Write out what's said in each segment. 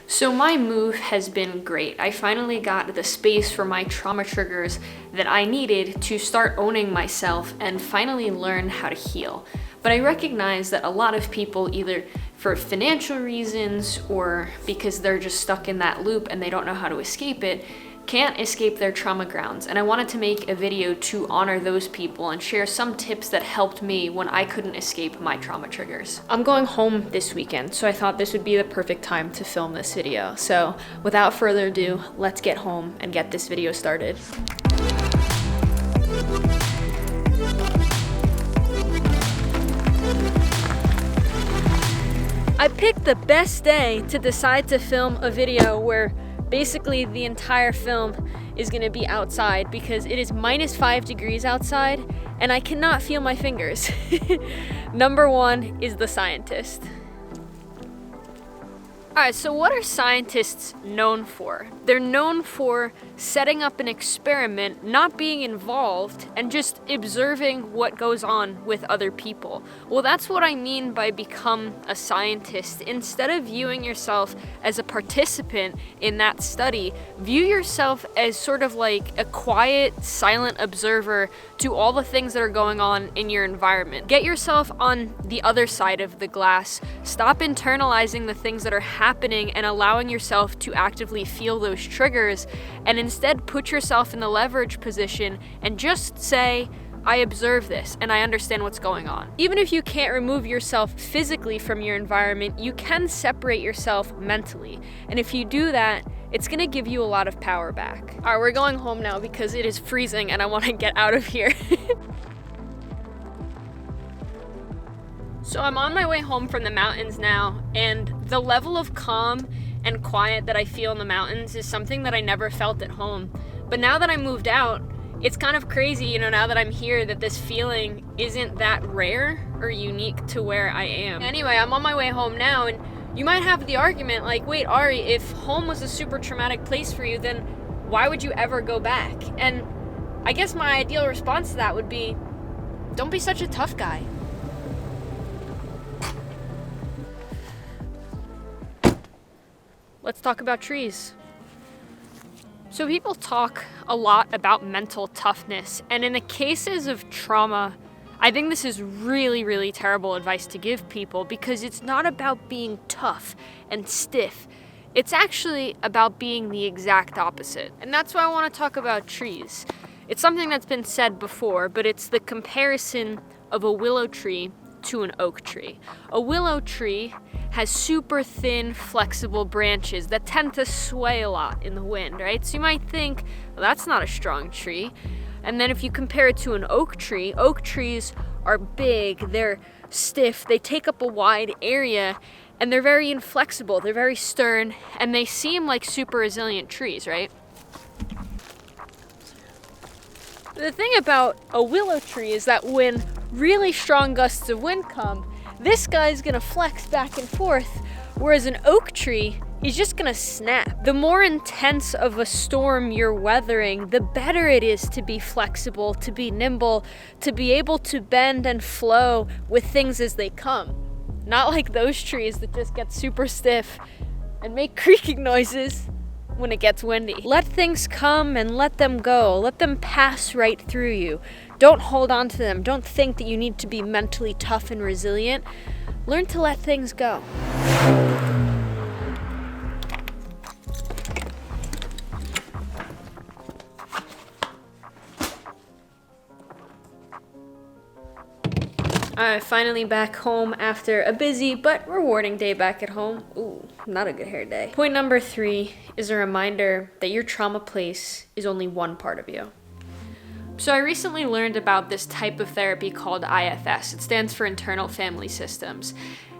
So my move has been great. I finally got the space for my trauma triggers that I needed to start owning myself and finally learn how to heal. But I recognize that a lot of people, either for financial reasons or because they're just stuck in that loop and they don't know how to escape it, can't escape their trauma grounds. And I wanted to make a video to honor those people and share some tips that helped me when I couldn't escape my trauma triggers. I'm going home this weekend, so I thought this would be the perfect time to film this video. So without further ado, let's get home and get this video started. I picked the best day to decide to film a video where basically the entire film is gonna be outside because it is -5 degrees outside and I cannot feel my fingers. Number one is the scientist. Alright, so what are scientists known for? They're known for setting up an experiment, not being involved, and just observing what goes on with other people. Well, that's what I mean by become a scientist. Instead of viewing yourself as a participant in that study, view yourself as sort of like a quiet, silent observer to all the things that are going on in your environment. Get yourself on the other side of the glass. Stop internalizing the things that are happening and allowing yourself to actively feel those triggers, and instead put yourself in the leverage position and just say, I observe this and I understand what's going on. Even if you can't remove yourself physically from your environment, you can separate yourself mentally. And if you do that, it's gonna give you a lot of power back. All right, we're going home now because it is freezing and I wanna get out of here. So I'm on my way home from the mountains now, and the level of calm and quiet that I feel in the mountains is something that I never felt at home. But now that I moved out, it's kind of crazy, you know, now that I'm here, that this feeling isn't that rare or unique to where I am. Anyway, I'm on my way home now, and you might have the argument like, wait, Ari, if home was a super traumatic place for you, then why would you ever go back? And I guess my ideal response to that would be, don't be such a tough guy. Let's talk about trees. So people talk a lot about mental toughness, and in the cases of trauma, I think this is really, really terrible advice to give people because it's not about being tough and stiff. It's actually about being the exact opposite. And that's why I want to talk about trees. It's something that's been said before, but it's the comparison of a willow tree to an oak tree. A willow tree has super thin, flexible branches that tend to sway a lot in the wind, right? So you might think, well, that's not a strong tree. And then if you compare it to an oak trees are big, they're stiff, they take up a wide area, and they're very inflexible, they're very stern, and they seem like super resilient trees, right? The thing about a willow tree is that when really strong gusts of wind come, this guy's gonna flex back and forth, whereas an oak tree is just gonna snap. The more intense of a storm you're weathering, the better it is to be flexible, to be nimble, to be able to bend and flow with things as they come. Not like those trees that just get super stiff and make creaking noises when it gets windy. Let things come and let them go. Let them pass right through you. Don't hold on to them. Don't think that you need to be mentally tough and resilient. Learn to let things go. Alright, finally back home after a busy but rewarding day back at home. Ooh, not a good hair day. Point number 3 is a reminder that your trauma place is only one part of you. So I recently learned about this type of therapy called IFS. It stands for Internal Family Systems.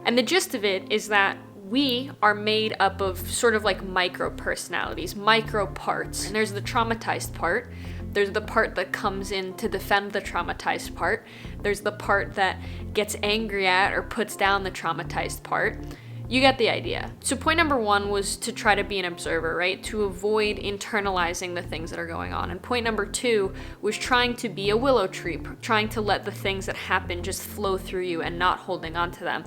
And the gist of it is that we are made up of sort of like micro personalities, micro parts. And there's the traumatized part. There's the part that comes in to defend the traumatized part. There's the part that gets angry at or puts down the traumatized part. You get the idea. So point number 1 was to try to be an observer, right? To avoid internalizing the things that are going on. And point number 2 was trying to be a willow tree, trying to let the things that happen just flow through you and not holding on to them.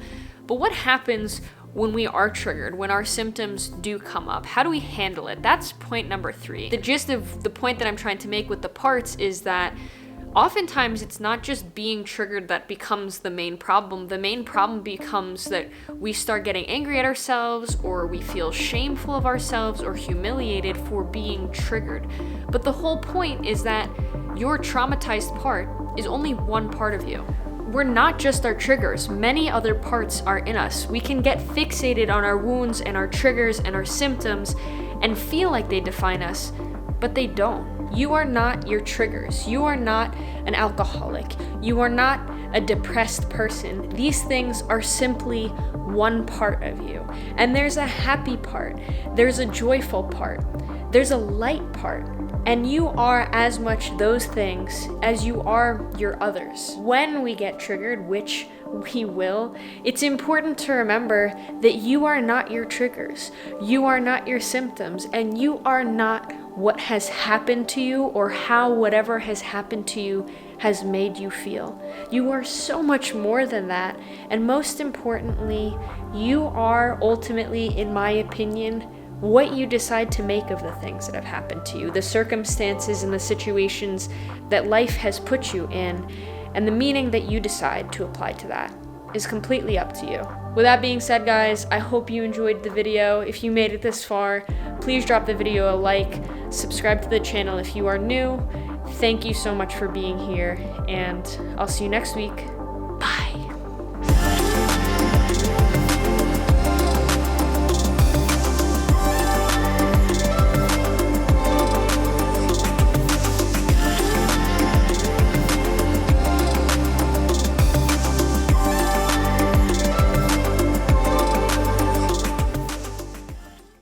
But what happens when we are triggered, when our symptoms do come up? How do we handle it? That's point number 3. The gist of the point that I'm trying to make with the parts is that oftentimes it's not just being triggered that becomes the main problem. The main problem becomes that we start getting angry at ourselves, or we feel shameful of ourselves or humiliated for being triggered. But the whole point is that your traumatized part is only one part of you. We're not just our triggers. Many other parts are in us. We can get fixated on our wounds and our triggers and our symptoms and feel like they define us, but they don't. You are not your triggers. You are not an alcoholic. You are not a depressed person. These things are simply one part of you. And there's a happy part. There's a joyful part. There's a light part. And you are as much those things as you are your others. When we get triggered, which we will, it's important to remember that you are not your triggers. You are not your symptoms, and you are not what has happened to you or how whatever has happened to you has made you feel. You are so much more than that, and most importantly, you are ultimately, in my opinion, what you decide to make of the things that have happened to you, the circumstances and the situations that life has put you in, and the meaning that you decide to apply to that is completely up to you. With that being said, guys, I hope you enjoyed the video. If you made it this far, please drop the video a like, subscribe to the channel if you are new. Thank you so much for being here, and I'll see you next week.